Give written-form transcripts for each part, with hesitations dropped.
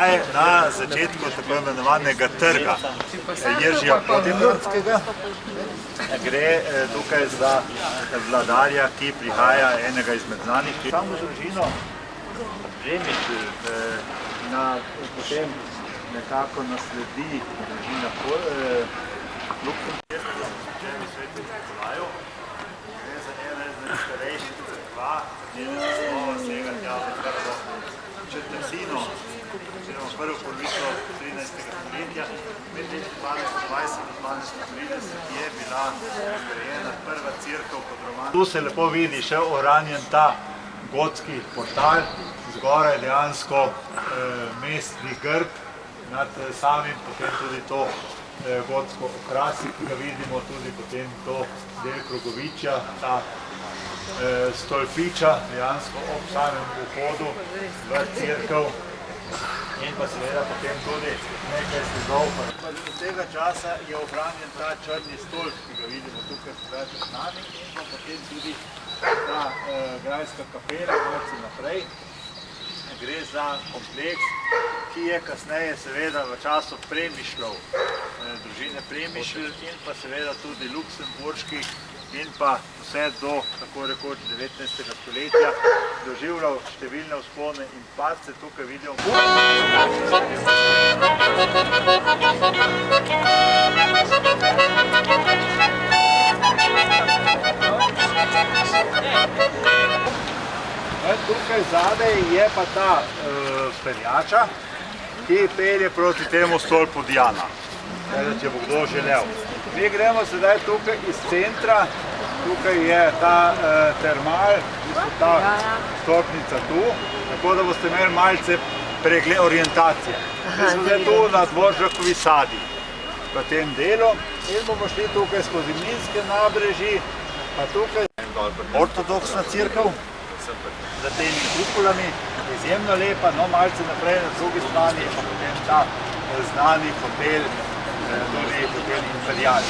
tukaj na začetku tako imenovanega trga Jeržija Podimlorskega. Gre tukaj za vladarja, ki prihaja enega izmed znanih. Samo družino Žemišl potem nekako nasledi družina Luksemburg, Svetu Nikolaju. Gre za ena izmed starejših cerkva, njene zasnova sega tja v prvo četrtino, oziroma prvo polovico 13. stoletja, med leti 1220 in 1230 je bila zgrajena prva cerkev pod Romanom. Tu se lepo vidi še ohranjen ta gotski portal, zgoraj dejansko mestni grb, nad samim potem tudi to gotsko okrasje, ki ga vidimo, tudi potem to del Krogovičja, ta stolpiča dejansko ob samem vhodu v cerkev in pa seveda potem tudi nekaj slidov. Do tega časa je ohranjen ta črni stolp, ki ga vidimo tukaj več z nami, in pa potem tudi ta grajska kapela, kot se naprej. Gre za kompleks, ki je kasneje seveda v času Premišlov, družine Premišl in pa seveda tudi luksemburških in pa vse do tako rekoč 19. stoletja doživljal številne vzpone in padce. Tukaj vidimo tukaj zadaj je pa ta peljača, ki pelje proti temu stolpu Diana, če bo kdo želel. Mi gremo sedaj tukaj iz centra, tukaj je ta termal, ta stolpnica tu, tako da boste imeli malce pregled orientacije. Mi smo zdaj tu na Dvoržakovi sadi v tem delu in bomo šli tukaj skozi Mlinske nabrežji, pa tukaj ortodoksna cerkev za temi kupolami, izjemno lepa, no malce naprej na drugi strani je pa potem ta znani hotel, tudi hotel Imperial.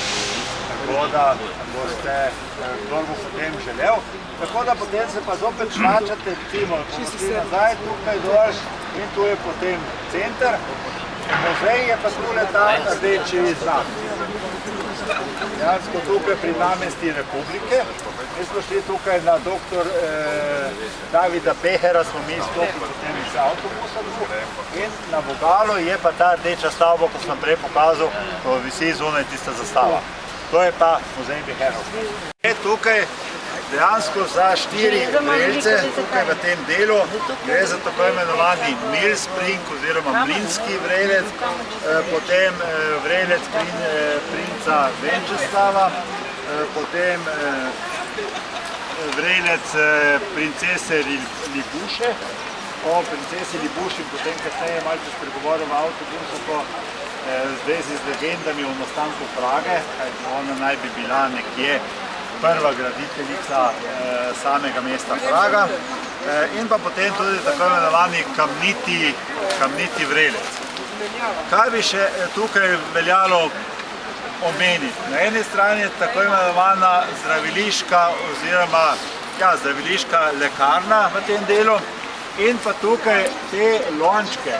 Tako da boste, kdo bo potem želel. Tako da potem se pa zopet šlačate, recimo, bomo šli nazaj tukaj dol in tu je potem center. Muzej je pa tule ta rdeči znak. Dejansko tukaj pri namesti Republike. Mi smo šli tukaj na dr. Davida Behera, smo mi stopili potem iz avtobusa in na vogalu je pa ta rdeča stavba, ko sem prej pokazal, ko visi zunaj tista zastava. To je pa muzej Beherov. Tukaj dejansko za 4 vrelce, tukaj v tem delu, gre za tako imenovani Milspring oziroma mlinski vrelec, potem vrelec princa Venčeslava, potem vrelec princese Libuše, o princesi Libuši potem kasneje malce spregovoril v avtobusu po zvezi z legendami o nastanku Prage, ona naj bi bila nekje prva graditeljica samega mesta Praga in pa potem tudi tako imenovani kamniti vrelec. Kaj bi še tukaj veljalo omeniti? Na eni strani je tako imenovana zdraviliška oziroma zdraviliška lekarna v tem delu in pa tukaj te lončke,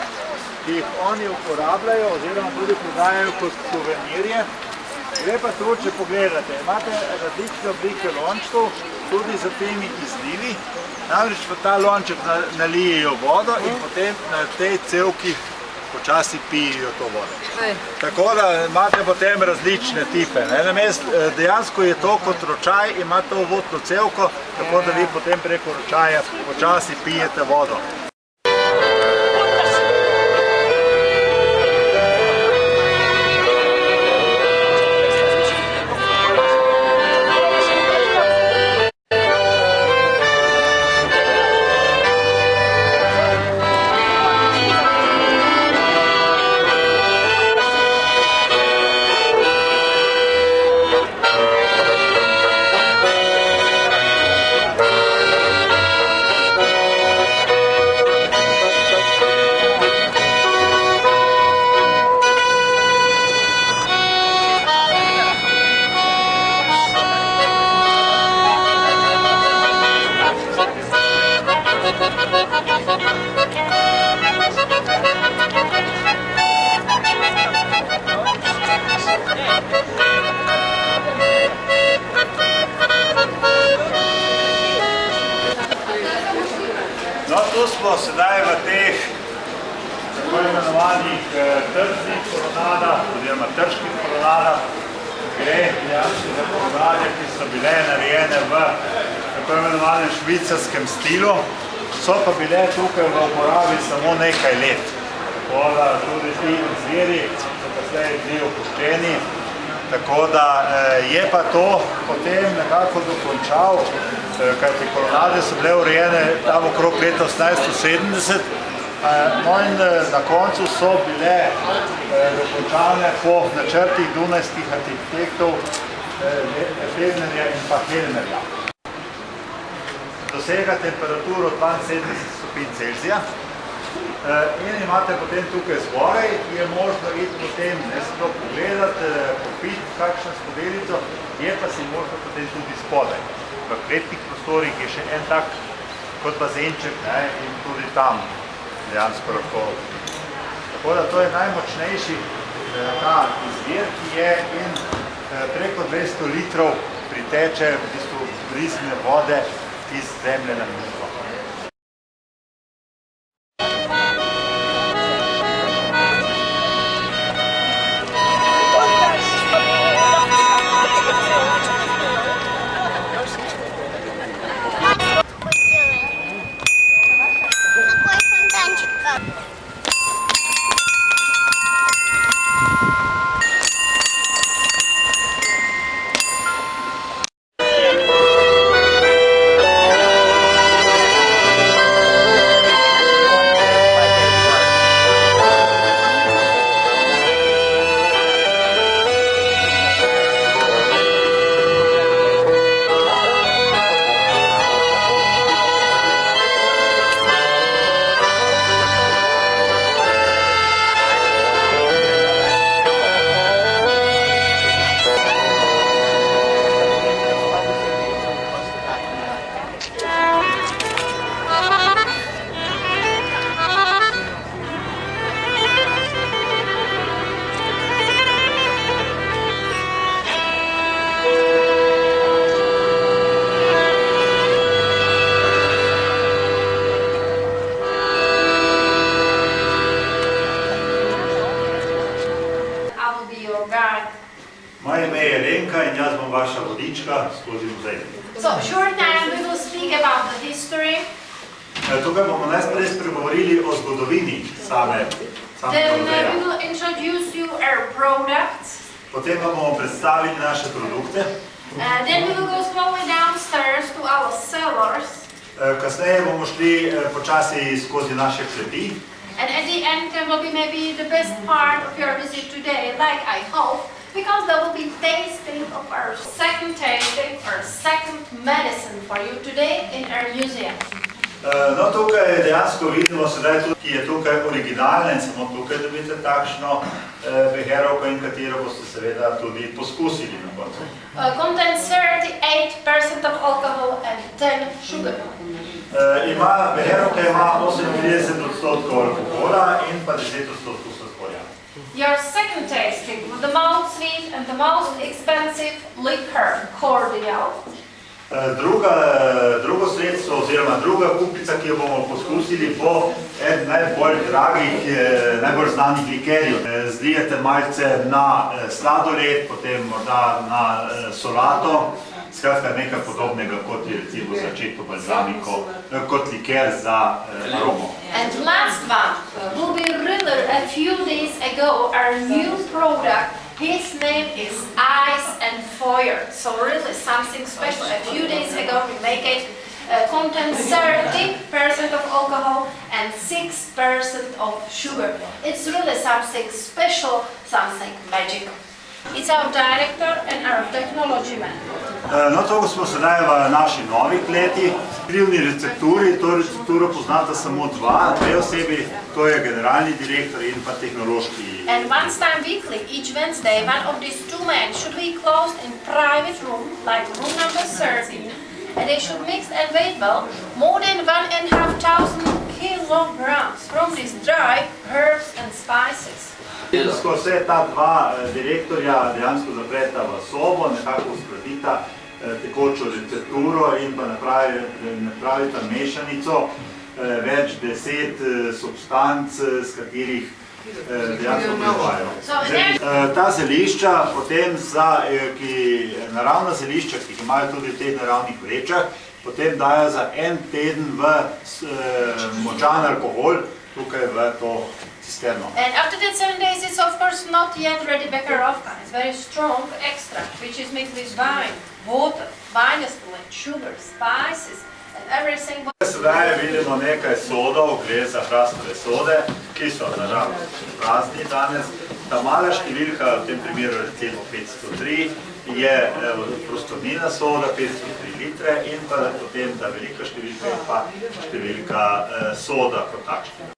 ki jih oni uporabljajo oziroma tudi prodajajo kot suvenirje. Gre pa tu, če pogledate, imate različne oblike lončkov, tudi za temi izlivi. Namreč v ta lonček nalijejo vodo in potem na tej cevki počasi pijejo to vodo. Tako da imate potem različne tipe. Dejansko je to kot ročaj, ima to vodno cevko, tako da vi potem preko ročaja počasi pijete vodo. tu smo sedaj v teh tako imenovanih tržnih kolonadah, oziroma trških kolonadah. Gre dejansko za kolonade, ki so bile narejene v tako imenovanem švicarskem stilu, so pa bile tukaj v uporabi samo nekaj let. Tudi ti izviri so poslej bili opuščeni, tako da je pa to potem nekako dokončal, kajti kolonade so bile urejene tam okrog leta 1870, no in na koncu so bile dokončane po načrtih dunajskih arhitektov Fellnerja in pa Helmerja. Dosega temperaturo 72 stopinj Celzija. In imate potem tukaj zgoraj, ki je možno iti potem ne samo pogledati, popiti kakšno skodelico, je pa si možno potem tudi spodaj. V kletnih prostorih je še en tak kot bazenček in tudi tam dejansko lahko. Tako da to je najmočnejši ta izvir, ki je in preko 200 litrov priteče v bistvu brizne vode iz zemlje na nizko. Moje ime je Lenka in jaz bom vaša vodička skozi muzej. So, short time we will speak about the history. Tukaj bomo najprej spregovorili o zgodovini samega Then muzeja. we will introduce you our products. Potem vam bomo predstavili naše produkte. Then we will go slowly downstairs to our cellars. Kasneje bomo šli počasi skozi naše kleti. And at the end there will be maybe the best part of your visit today, like I hope, because there will be tasting of our second tasting, our second medicine for you today in our museum. No, tukaj dejansko vidimo sedaj tudi, ki je tukaj originalna in samo tukaj dobite takšno beherovko in katero boste seveda tudi poskusili na koncu. Contains 38% of alcohol and 10 sugar. Beherovka ima 38% alkohola in pa 10% sladkorja. Your second tasting with the most sweet and the most expensive liquor, cordial. Drugo sredstvo oziroma druga kupica, ki jo bomo poskusili, bo eden najbolj dragih, najbolj znanih likerjev. Zlijete malce na sladoled, potem morda na solato, skratka nekaj podobnega kot je recimo za četo balzamiko, kot liker za aromo. And last one will be really a few days ago our new product. His name is Ice and Fire, so really something special. A few days ago we make it, contains 30% of alcohol and 6% of sugar. It's really something special, something magical. It's our director and our technology man. No, to smo sedaj v naši novi kleti, skrivni recepturi. To recepturo poznata samo dve osebi, to je generalni direktor in pa tehnološki. And once time weekly, each Wednesday, one of these two men should be closed in private room, like room number 13, and they should mix and weigh well more than 1,500 kilograms from these dry herbs and spices. Vse ta dva direktorja dejansko zapreta v sobo, nekako uskladita tekočo recepturo in pa napravita mešanico, več 10 substanc, s katerih dejansko proizvajajo. Ta zelišča potem naravna zelišča, ki jih imajo tudi v teh naravnih vrečah, potem dajo za en teden v močan alkohol tukaj v to cisterno. And after that 7 days, it's of course not yet ready bekarovka. It's very strong extract, which is mixed with wine, water, wine distillate, sugar, spices, and everything. Sedaj vidimo nekaj sodov, gre za hrastove sode, ki so nažalost prazni danes. Ta mala številka, v tem primeru recimo 503, je prostornina soda, 503 litre, in pa potem ta velika številka je pa številka soda kot takšna.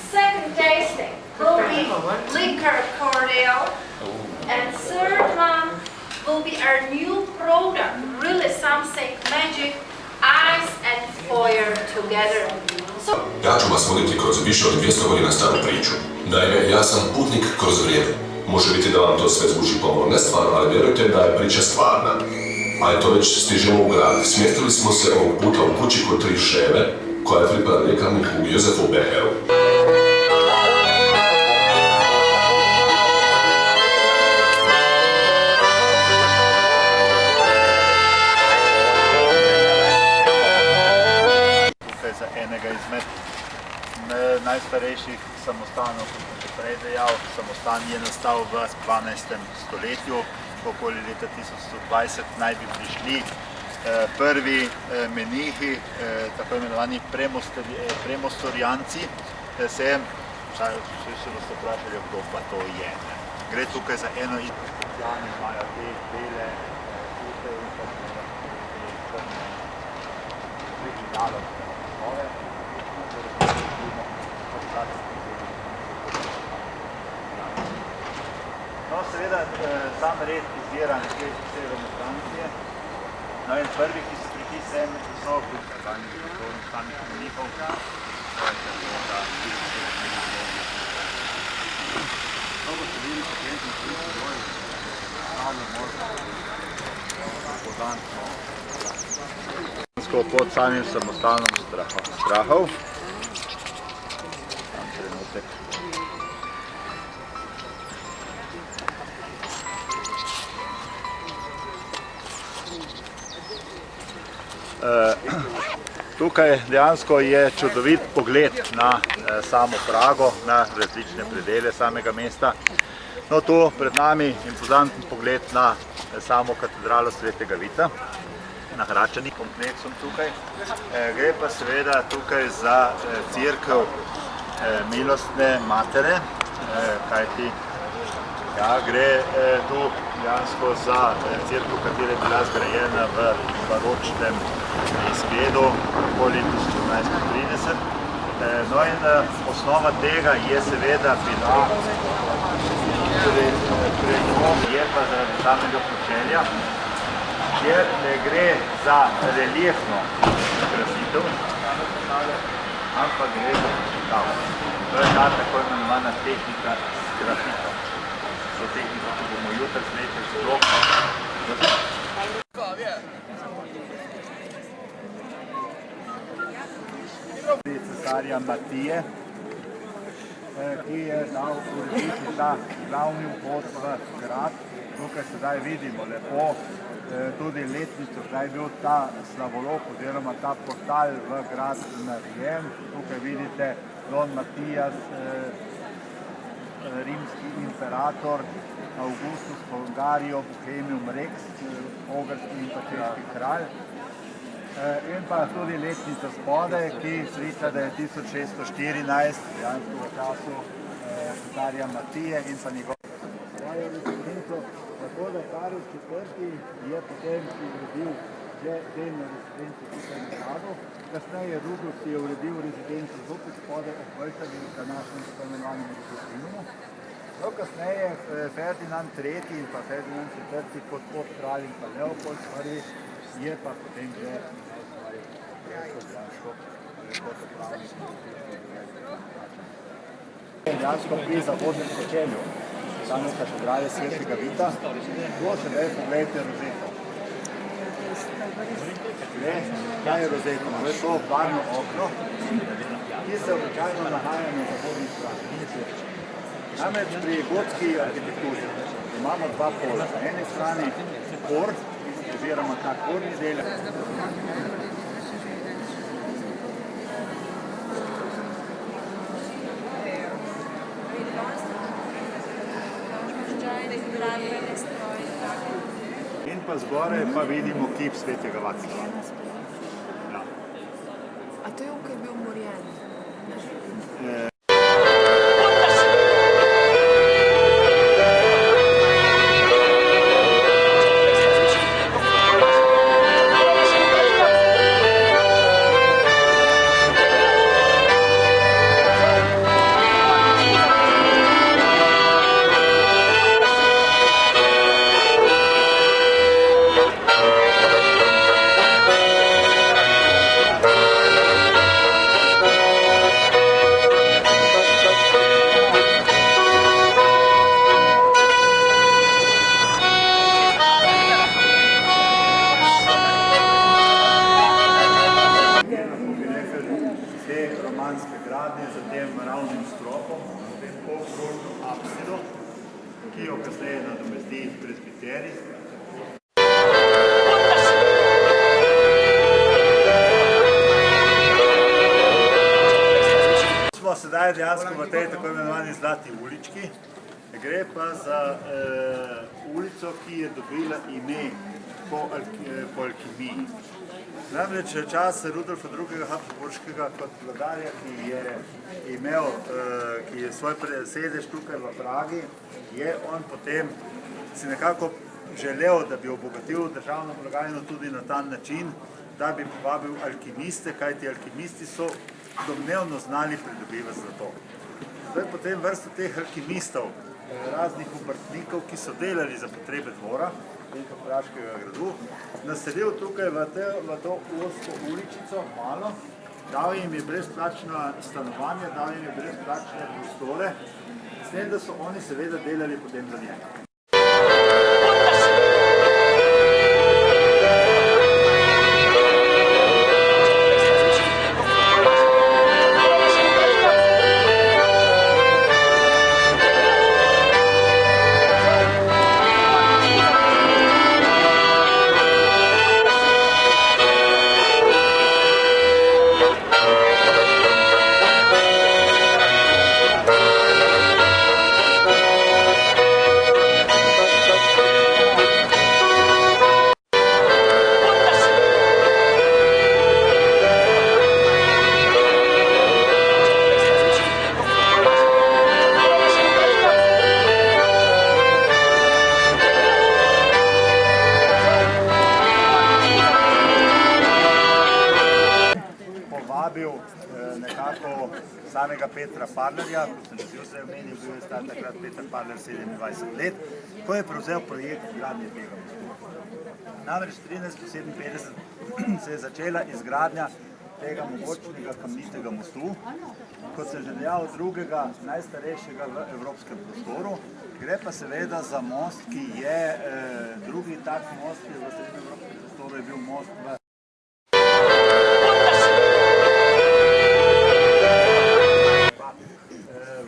Second tasting will be liquor cordial, and third one will be our new product, really something magic, ice and fire together. Ja ću vas voditi kroz više od 200 godina staru priču. Naime, ja sam putnik kroz vrijeme. Može biti da vam to sve zvuči pomalo nestvarno, ali vjerujte da je priča stvarna. A eto već stižemo u grad. Smjestili smo se ovog puta u kući kod 3 ševe, koja je pripada ljekarniku Jozefu Beheru. Tukaj za enega izmed najstarejših samostanov, kot sem že prej dejal. Samostan je nastal v 12. stoletju, okoli leta 1120 naj bi prišli prvi menihi, tako imenovani premostorijanci, se boste vprašali, kdo pa to je. Gre tukaj za eno Italijani, imajo te bele tukaj in pa črne originalov. No, seveda, sam red izvira nekje iz severne Francije. No in prvi, ki so prišli sem, so prišli samih menihov. To boste videli potem, ki so bili malo možno podansko pod samim samostanom Strahov. Tam trenutek. Tukaj dejansko je čudovit pogled na samo Prago, na različne predele samega mesta. No, tu pred nami impozanten pogled na samo katedralo Svetega Vita, na Hračani kompleksom tukaj. Gre pa seveda tukaj za cerkev Milostne Matere, kajti gre tu dejansko za cerkev, katera je bila zgrajena v baročnem izgledu okoli 1430. No in osnova tega je seveda bila predlog, je pa zaradi samega počelja, kjer ne gre za reliefno krasitev, ampak gre za početav. To je ta tako imenovana tehnika grafita. To tehniko, ki bomo jutri sledili zelo. Cesarja Matije, ki je dal urediti ta glavni vhod v grad. Tukaj sedaj vidimo lepo tudi letnico, kdaj je bil ta slavolok oziroma ta portal v grad narejen. Tukaj vidite Don Matijas, rimski imperator, Augustus Polgario, Bohemium Rex, ogrski in pa češki kralj. In pa tudi letnica spodaj, ki priča, da je 1614, dejansko v času cesarja Matije in pa njegovega svojo rezidenco. Tako da Karel IV. Je potem uredil že delno rezidenco tukaj na gradu. Kasneje Rudolf si je uredil rezidenco zopet spodaj ob Vltavi, v današnjem tako imenovanem Rudolfinu. No, kasneje Ferdinand III. In pa Ferdinand IV. Kot podkralj in pa Leopold I. je pa potem že dejansko pri zahodnem pročelju same katedrale Svetega Vita. To še zdaj pogledajte rozeto. Kaj je rozeto? To je to barno okno, ki se običajno nahaja na zahodni strani. Namreč pri gotski arhitekturi imamo dva pola. Na eni strani kor, oziroma ta korni del. In pa zgoraj pa vidimo kip svetega Vaclava. Ja. A to je on, ki je bil umorjen? z tem ravnim stropom, s tem polkrožno apsido, ki jo kasneje nadomesti presbiterij. Smo sedaj dejansko v tej tako imenovani Zlati ulički. Gre pa za ulico, ki je dobila ime po alkimiji. Namreč čas Rudolfa II. Habsburškega kot vladarja, ki je svoj sedež tukaj v Pragi, je on potem si nekako želel, da bi obogatil državno blagajno tudi na ta način, da bi povabil alkimiste, kajti alkimisti so domnevno znali pridobivati zlato. Zdaj potem vrsto teh alkimistov, raznih obrtnikov, ki so delali za potrebe dvora, Praškega gradu, naselil tukaj v to ozko uličico malo, dal jim je brezplačna stanovanja, dal jim je brezplačne prostore, s tem, da so oni seveda delali potem za njega. Nekako samega Petra Parlerja, kot sem že bil zdaj omenil, bil je star takrat Peter Parler 27 let, ko je prevzel projekt gradnje tega mostu. Namreč 1357 se je začela izgradnja tega mogočnega kamnitega mostu, kot sem že dejal, drugega najstarejšega v evropskem prostoru. Gre pa seveda za most, ki je drugi tak most, ki je v srednjeevropskem prostoru je bil most v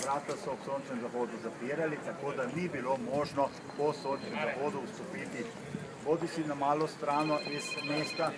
vrata so ob sončnem zahodu zapirali, tako da ni bilo možno po sončnem zahodu vstopiti bodisi na malo strano iz mesta.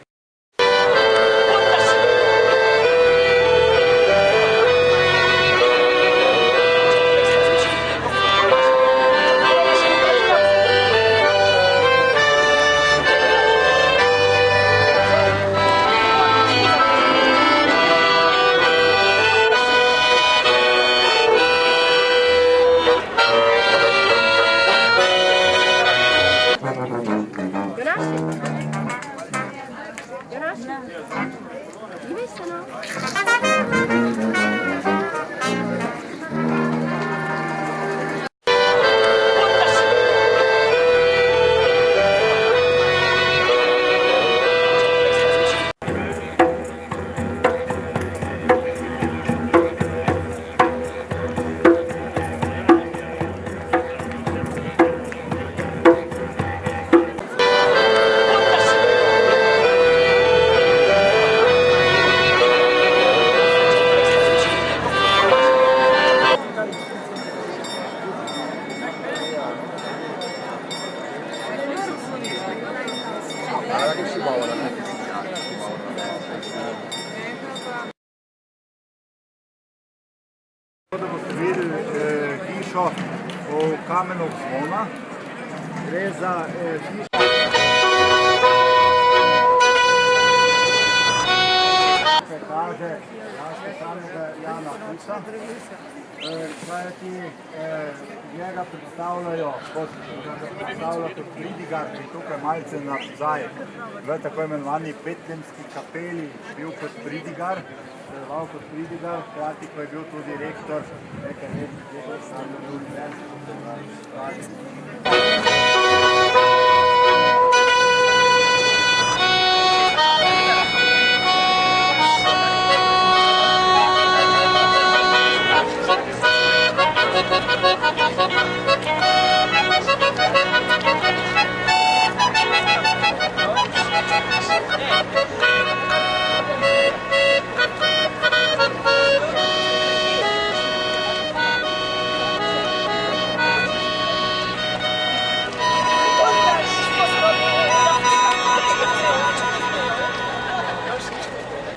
Da boste videli hišo v kamenu zvona. Gre za hišo. Se kaže samega Jana Husa, kajti njega predstavljajo kot pridigar, ki je tukaj malce nazaj v tako imenovani Betlemski kapeli bil kot pridigar, deloval kot pridigar, hkrati pa je bil tudi rektor nekaj let samega univerze.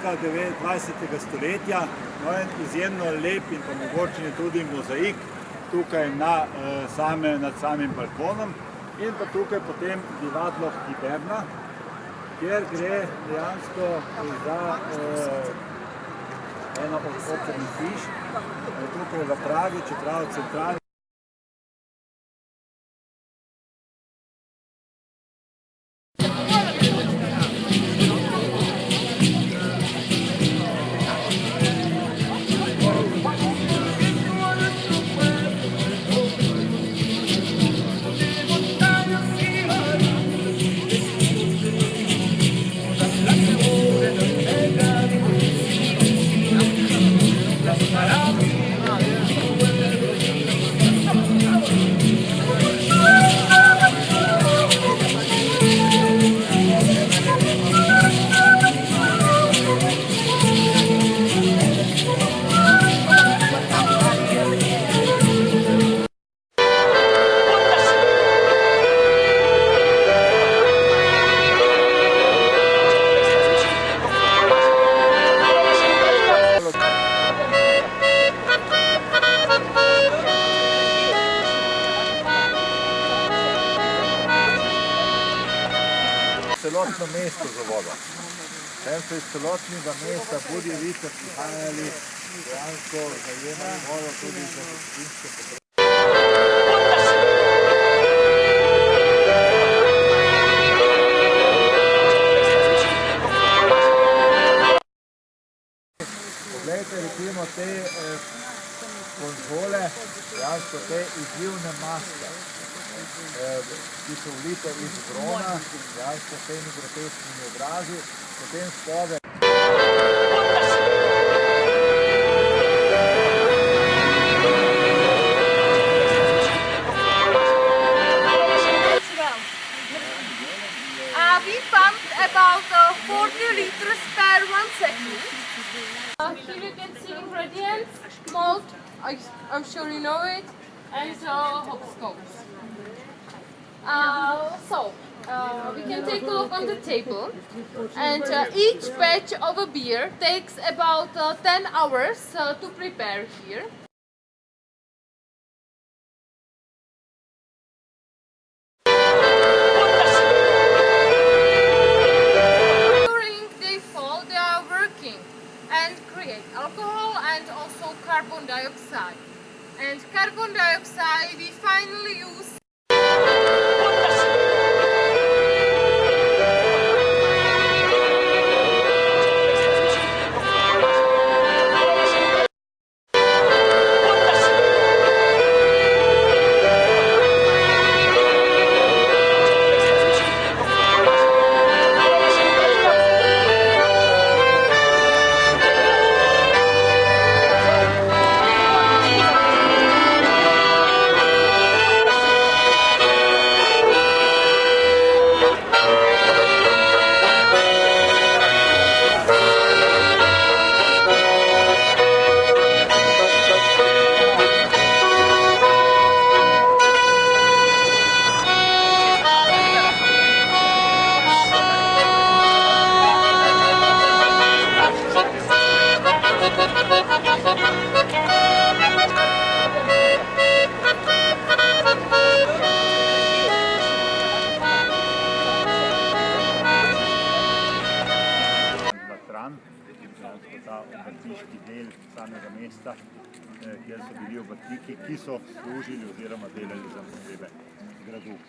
Konca 20. stoletja, no en izjemno lep in pa mogočen je tudi mozaik tukaj nad samim balkonom in pa tukaj potem divadlo Hiberna, kjer gre dejansko za eno od opernih hiš, tukaj v Pragi, čeprav centralni. Celotno mesto za vodo. Tem so iz celotnega mesta Budjevice prihajali dejansko zajemali vodo tudi za gostinske potrebe. Poglejte recimo te konzole, dejansko te izjivne maske, ki so vlite iz brona, dejansko s temi grotesknimi obrazi, potem spode. We pumped about 40 liters per 1 second. Here you can see ingredients, malt, I'm sure you know it, and hop scopes. We can take a look on the table, and each batch of a beer takes about 10 hours to prepare here. During the fall they are working and create alcohol and also carbon dioxide. And carbon dioxide we finally use vrtiški del samega mesta, kjer so bili obrtniki, ki so služili oziroma delali za potrebe gradu.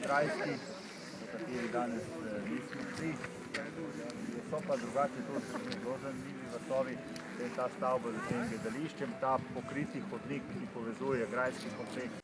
Grajski, v kateri danes nismo vsi, so pa drugače tudi zelo zanimivi vrtovi. Ta stavba za tem gledališčem, ta pokriti hodnik, ki povezuje grajski kompleks.